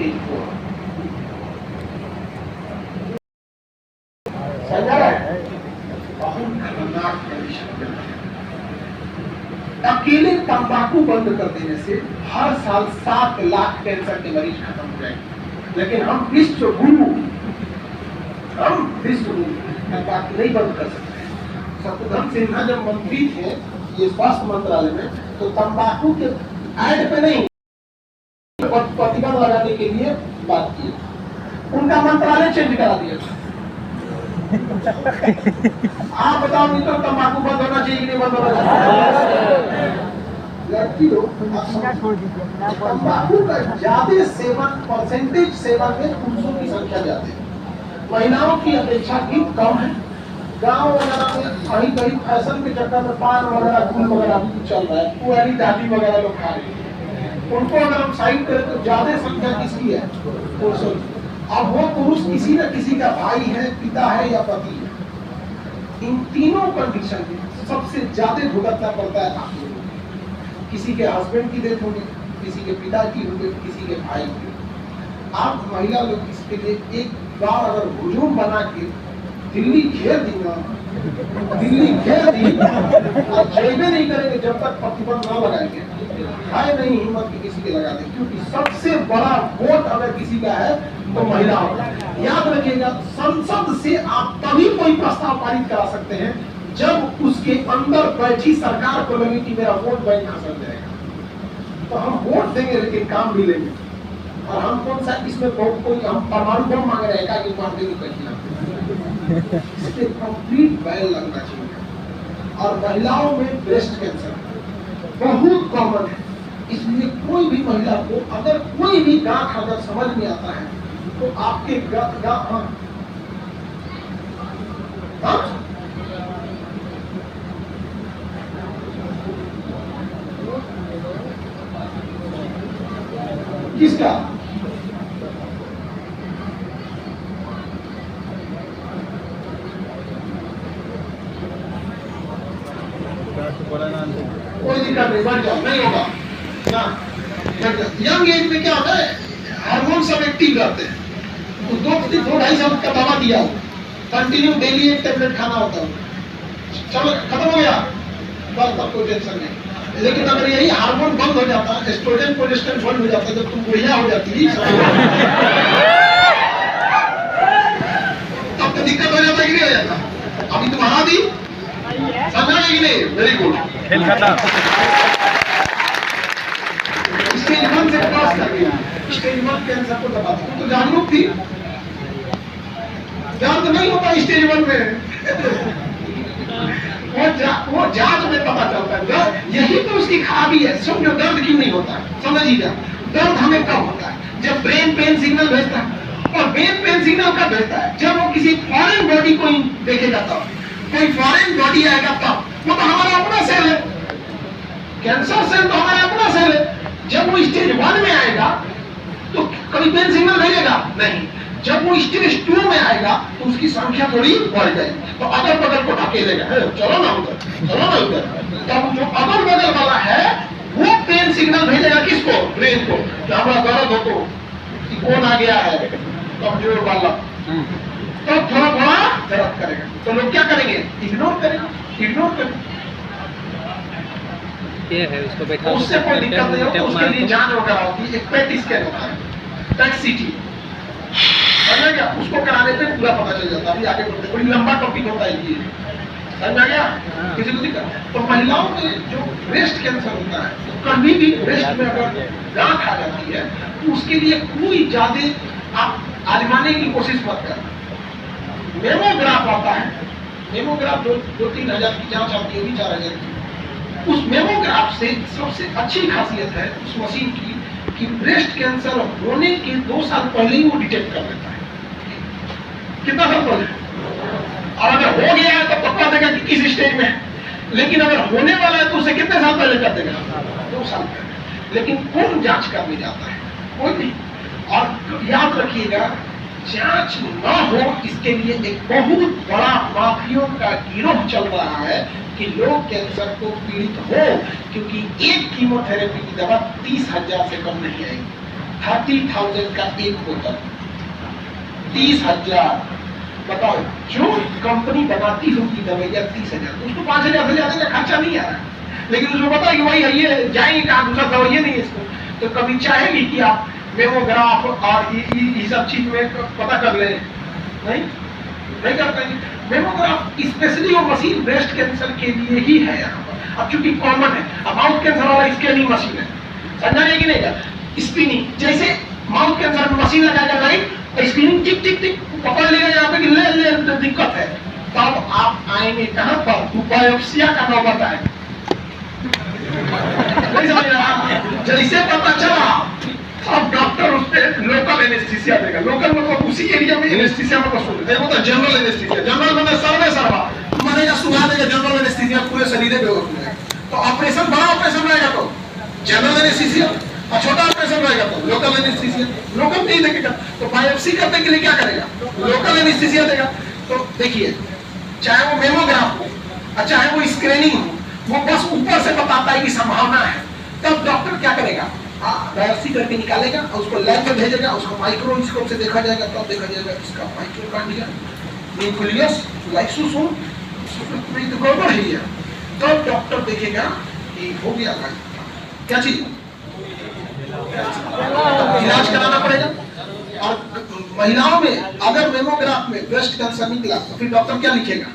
Stage 4। बहुत खतरनाक condition. अकेले तंबाकू बंद कर देने से हर साल 7 लाख कैंसर के मरीज खत्म हो जाएंगे, लेकिन हम विश्व गुरु तंबाकू नहीं बंद कर सकते। शत्रुघ्न सिन्हा जब मंत्री थे ये स्वास्थ्य मंत्रालय में, तो तंबाकू के ऐड पे नहीं प्रतिबंध लगाने के लिए बात की, उनका मंत्रालय चेंज करा दिया था। आप बताओ मित्रों, तंबाकू बंद होना चाहिए कि नहीं बंद होना चाहिए? लड़कियों, तंबाकू का ज्यादा सेवन, परसेंटेज सेवन में पुरुषों की संख्या ज्यादा है, महिलाओं की अपेक्षा भी कम है। गांव वगैरह में कहीं कहीं फैशन के चक्कर में पान वगैरह फूल वगैरह चल रहा है, पुरानी दादी वगैरह लोग खा रहे हैं, उनको अगर हम साइड करें तो ज्यादा संख्या किसकी है? पुरुषों। अब वो पुरुष किसी न किसी का भाई है, पिता है या पति है। इन तीनों कंडीशन में सबसे ज्यादा भुगतना पड़ता है आप लोगों को। किसी के हस्बैंड की डेथ होगी, किसी के पिता की होगी, किसी के भाई की। आप महिला लोग इसके लिए एक बार अगर हुजूम बना के दिल्ली घेर दी और जेबे नहीं करेंगे जब तक प्रतिबंध न लगाएंगे, है नहीं हिम्मत की किसी के लगा दे, क्योंकि सबसे बड़ा वोट अगर किसी का है तो महिला होगा। याद रखिएगा, संसद से आप तभी कोई प्रस्ताव पारित करा सकते हैं जब उसके अंदर बैठी सरकार को लगे कि मेरा वोट बैंक हासिल जाएगा। तो हम वोट देंगे लेकिन काम भी लेंगे। और हम कौन सा इसमें कोई हम परमाणु बम मांग रहे हैं कि मार देंगे कहीं, इसके कंप्लीट बैन लगना चाहिए। और महिलाओं में ब्रेस्ट कैंसर बहुत कॉमन है, इसलिए कोई भी महिला को अगर कोई भी गांठ अगर समझ में आता है तो आपके किसका कोई दिक्कत नहीं, बढ़ जाओ, नहीं होगा ना। यंग एज में क्या होता है, हार्मोन सब एक्टिव रहते हैं, तो 2-2.5 साल का दवा दिया हो, कंटिन्यू डेली एक टेबलेट खाना होता है, चलो खत्म हो गया, बस अब कोई टेंशन नहीं। लेकिन अगर यही हार्मोन बंद हो जाता, एस्ट्रोजन प्रोजेस्टेरोन बंद हो जाता, जब तुम बुढ़िया हो जाती तब तो दिक्कत हो जाता कि नहीं हो जाता? अभी तुम्हारा भी समझा कि नहीं? Very good. स्टेज 1 से पास कर गया, स्टेज 1 कैंसर को दबा दिया, तो जागरूक थी, दर्द नहीं होता स्टेज 1 में वो जांच में पता चलता है। यही तो उसकी खराबी है। समझो दर्द क्यों नहीं होता, समझिएगा। दर्द हमें कब होता है? जब ब्रेन पेन सिग्नल भेजता है, और ब्रेन पेन सिग्नल कब भेजता है? जब वो किसी फॉरेन बॉडी को देखेगा तब, कोई फॉरेन बॉडी आएगा तब। वो तो हमारा अपना सेल है, कैंसर सेल तो हमारा अपना सेल है। जब वो स्टेज 1 में आएगा तो कभी पेन सिग्नल भेजेगा नहीं। जब वो स्टेज 2 में आएगा तो उसकी संख्या थोड़ी बढ़ जाएगी, तो अगल बगल को ढकेलेगा, चलो ना उधर, चलो ना उधर। तब जो अगल बगल वाला है वो पेन सिग्नल भेजेगा किसको? ब्रेन को। हमारा दर्द हो तो कौन आ गया है, कमजोर वाला, तो थोड़ा थोड़ा दर्द करेगा। तो लोग क्या करेंगे? इग्नोर करेंगे, इग्नोर करेंगे। ये है उसको बैठा, उससे कोई दिक्कत नहीं होती, उसके लिए जांच वगैरह होती है, एक पेट स्कैन होता है, पेट सीटी, समझ गया? उसको कराने पे पूरा पता चल जाता है। अभी आगे बढ़ते, बड़ी लंबा टॉपिक होता है ये, समझ आ गया? किसी को दिक्कत? तो महिलाओं में जो ब्रेस्ट कैंसर होता है, तो कभी भी ब्रेस्ट में अगर गांठ आ जाती है तो उसके लिए कोई ज्यादा आप आजमाने की कोशिश मत करना। मेमोग्राफ आता है, मेमोग्राफ 2-3 हजार की जांच आती है, 4,000 की। उस मेमोग्राफ से सबसे अच्छी खासियत है उस मशीन की कि ब्रेस्ट कैंसर होने के 2 साल पहले ही वो डिटेक्ट कर लेता है। कितना साल पहले? और अगर हो गया है तो पता देगा कि किस स्टेज में है। लेकिन अगर होने वाला है तो उसे कितने साल पहले कर देगा? 2 साल पहले। लेकिन कौन जांच करने जाता है? कोई नहीं। और याद रखिएगा, जांच न हो इसके लिए एक बहुत बड़ा माफियों का गिरोह चल रहा है कि लोग कैंसर को पीड़ित हो, क्योंकि एक कीमोथेरेपी की दवा 30,000 से कम नहीं आएगी। 30,000 का एक बोतल, 30,000। बताओ, जो कंपनी बनाती होगी दवाइयाँ 30,000, उसको 5,000 से ज्यादा का खर्चा नहीं आ रहा है, लेकिन उसको पता है कि भाई ये जाएंगे कहाँ, दूसरा दवाइयाँ नहीं है इसको। तो कभी चाहेगी कि आप मेमोग्राफ और ये सब चीज में पता कर ले? नहीं कर पाएंगे। मेमोग्राफ स्पेशली वो मशीन ब्रेस्ट कैंसर के लिए ही है यहाँ पर। अब चूंकि कॉमन है, अब माउथ कैंसर वाला स्कैनिंग मशीन है, समझा नहीं कि नहीं? स्क्रीनिंग जैसे माउथ कैंसर में मशीन लगाएगा लाइन, स्क्रीनिंग टिक टिक टिक पकड़ लेगा यहाँ पे कि ले तो दिक्कत है, तब आप आएंगे कहाँ पर? बायोप्सिया का नौबत आए। नहीं समझ रहा? जैसे पता चला अब डॉक्टर उस पर लोकल एनेस्थीसिया देगा। लोकल मतलब उसी एरिया में एनेस्थीसिया में बस देखो तो जनरल एनेस्थीसिया, जनरल मतलब सर्वे सर्वा मरेगा, सुहा देगा, जनरल एनेस्थीसिया पूरे शरीर में बेहोश हो जाएगा। तो ऑपरेशन बड़ा ऑपरेशन रहेगा तो जनरल एनेस्थीसिया, और छोटा ऑपरेशन रहेगा तो लोकल एनेस्थीसिया। लोकल नहीं देखेगा तो बायोप्सी करने के लिए क्या करेगा? लोकल एनेस्थीसिया देगा। तो देखिए, चाहे वो मेमोग्राफ हो और चाहे वो स्क्रीनिंग हो, वो बस ऊपर से बताता है कि संभावना है, तब डॉक्टर क्या करेगा? बायोप्सी करके निकालेगा और उसको लैब में भेजेगा, उसको माइक्रोस्कोप से देखा जाएगा, तब देखा जाएगा इसका माइटोकॉन्ड्रिया, न्यूक्लियस, लाइसोसोम, में तो गड़बड़ है। तो डॉक्टर देखेगा कि हो गया भाई, क्या चीज इलाज कराना पड़ेगा। और महिलाओं में अगर मेमोग्राफ में ब्रेस्ट कैंसर निकला तो फिर डॉक्टर क्या लिखेगा?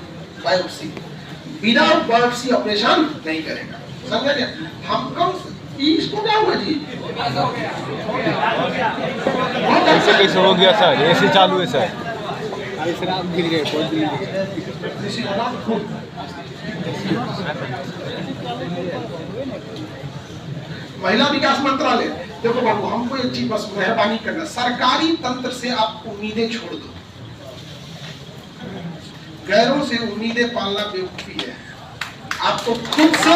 बायोप्सी। विदाउट बायोप्सी ऑपरेशन नहीं करेगा, समझ गया? हम कम इसको क्या हुआ जी? ऐसे कैसे हो गया सर? ऐसे चालू है सर। गिर गए, महिला विकास मंत्रालय, देखो बाबू, हमको एक चीज बस मेहरबानी करना, सरकारी तंत्र से आप उम्मीदें छोड़ दो, गैरों से उम्मीदें पालना बेवकूफी है। आपको खुद से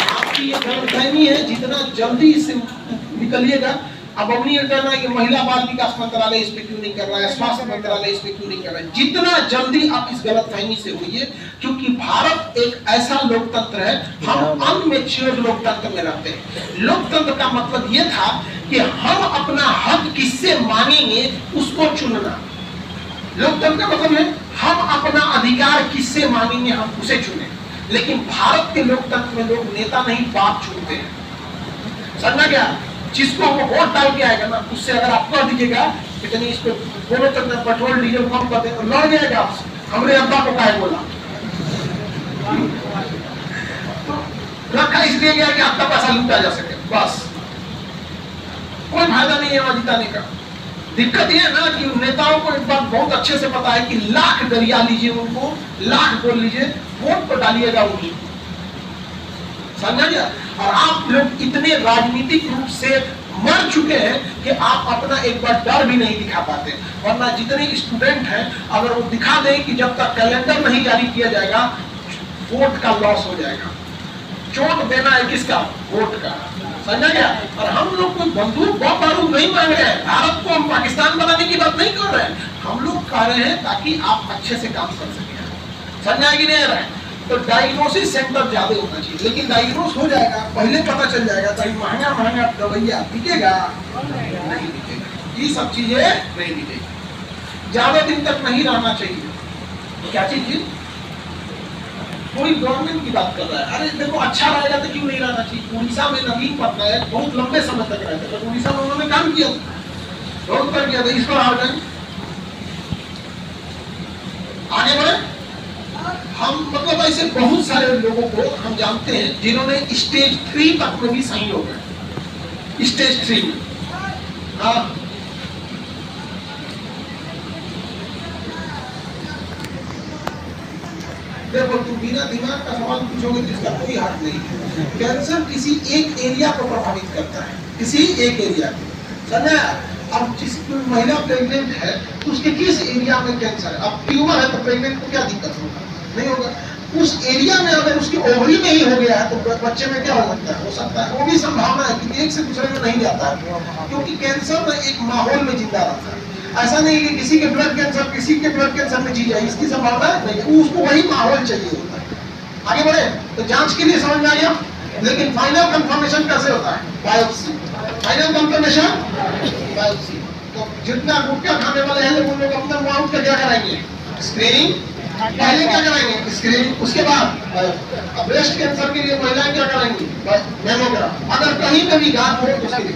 आपकी ये गलतफहमी है, जितना जल्दी इससे निकलिएगा। अब अपनी ये कहना है कि महिला बाल विकास मंत्रालय इस पे क्यों नहीं कर रहा है, स्वास्थ्य मंत्रालय इस पे क्यों नहीं कर रहा है, जितना जल्दी आप इस गलतफहमी से होइए, क्योंकि भारत एक ऐसा लोकतंत्र है, हम अनमेच्योर लोकतंत्र में रहते हैं। लोकतंत्र का मतलब ये था कि हम अपना हक किससे मांगेंगे उसको चुनना। लोकतंत्र का मतलब है हम अपना अधिकार किससे मांगेंगे, हम उसे चुने। लेकिन भारत के लोकतंत्र में लोग नेता नहीं बाप चुनते हैं, समझा क्या? जिसको वो वोट डाल के आएगा ना, उससे अगर आप कह दीजिएगा कितनी इस पे बोलो तक ना पेट्रोल डीजल कम कर दे, तो लड़ जाएगा आपसे, हमरे अब्बा को काहे बोला? तो रखा इसलिए गया कि आपका पैसा लूटा जा सके, बस कोई फायदा नहीं है वहां जिताने का। दिक्कत यह है ना कि नेताओं को एक बात बहुत अच्छे से पता है कि लाख गरिया लीजिए उनको, लाख बोल लीजिए, वोट तो डालिएगा उन्हीं, समझा गया? और आप लोग इतने राजनीतिक रूप से मर चुके हैं कि आप अपना एक बार डर भी नहीं दिखा पाते। वरना जितने स्टूडेंट हैं, अगर वो दिखा दें कि जब तक कैलेंडर नहीं जारी किया जाएगा वोट का लॉस हो जाएगा। चोट देना है किसका? वोट का, समझा गया? और हम लोग कोई बंदूक बम बारूद नहीं मांग रहे हैं, भारत को हम पाकिस्तान बनाने की बात नहीं कर रहे हैं, हम लोग कह रहे हैं ताकि आप अच्छे से काम कर सकें, समझा कि नहीं रहा है? तो डायग्नोसिस सेंटर ज्यादा होना चाहिए, लेकिन डायग्नोस हो जाएगा, पहले पता चल जाएगा, तो महंगा महंगा दवाइयाँ बिकेगा नहीं बिकेगा, ये सब चीजें नहीं बिकेगी, ज्यादा दिन तक नहीं रहना चाहिए। क्या चीज? कोई गवर्नमेंट की बात कर रहा है, अरे देखो अच्छा रहेगा तो क्यों नहीं रहना चाहिए? उड़ीसा में नवीन पटनायक बहुत लंबे समय तक रहते थे, तो उड़ीसा में उन्होंने काम किया, बहुत कर किया था, इस पर आ जाए आगे बढ़े। हम मतलब ऐसे बहुत सारे लोगों को हम जानते हैं जिन्होंने स्टेज 3 तक में भी सही हो गए, स्टेज 3 में। हाँ, देखो तुम बिना दिमाग का सवाल पूछोगे तो इसका कोई हक नहीं है। कैंसर किसी एक एरिया को प्रभावित करता है, किसी एक एरिया को, समझा? अब जिस महिला प्रेग्नेंट है तो उसके किस एरिया में कैंसर है? अब ट्यूमर है तो प्रेग्नेंट को क्या दिक्कत होगा? नहीं होगा। उस एरिया में अगर उसकी ओवरी में ही हो गया है तो बच्चे में क्या हो सकता है? वो भी संभावना है कि एक से दूसरे में नहीं जाता है, क्योंकि कैंसर एक माहौल में जिंदा रहता है। ऐसा नहीं कि किसी के ब्लड कैंसर में जी जाए, इसकी संभावना नहीं है, उसको वही माहौल चाहिए होता है। आगे बढ़े तो जांच के लिए समझ में आ गया, लेकिन फाइनल कंफर्मेशन कैसे होता है? बायोप्सी। Final confirmation. तो जितना गुटखा खाने वाले हैं लोग उन लोग अपना माउथ का क्या कराएंगे, स्क्रीनिंग पहले क्या कराएंगे, स्क्रीनिंग। उसके बाद ब्रेस्ट कैंसर के लिए महिलाएं क्या कराएंगी, मेमोग्राम। अगर कहीं पे भी गांठ हो तो उसके लिए